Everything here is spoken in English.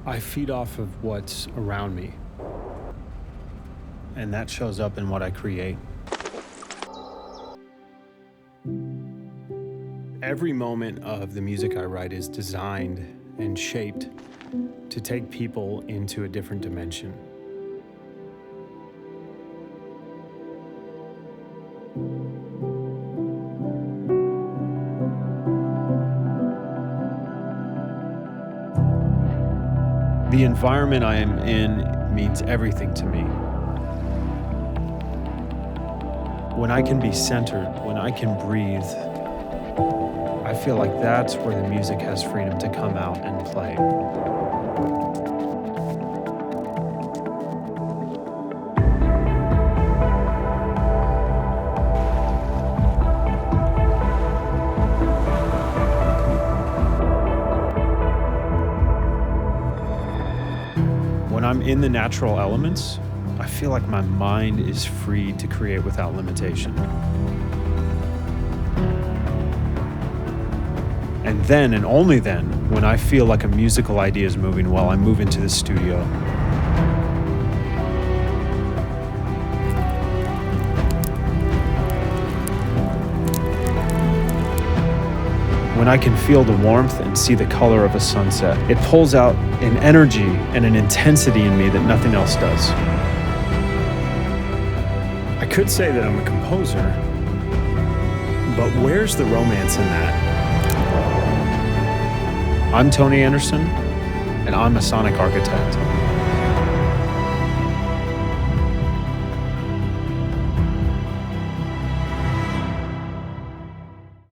I feed off of what's around me, and that shows up in what I create. Every moment of the music I write is designed and shaped to take people into a different dimension. The environment I am in means everything to me. When I can be centered, when I can breathe, I feel like that's where the music has freedom to come out and play. When I'm in the natural elements, I feel like my mind is free to create without limitation. And then, and only then, when I feel like a musical idea is moving well, I move into the studio. When I can feel the warmth and see the color of a sunset, it pulls out an energy and an intensity in me that nothing else does. I could say that I'm a composer, but where's the romance in that? I'm Tony Anderson, and I'm a sonic architect.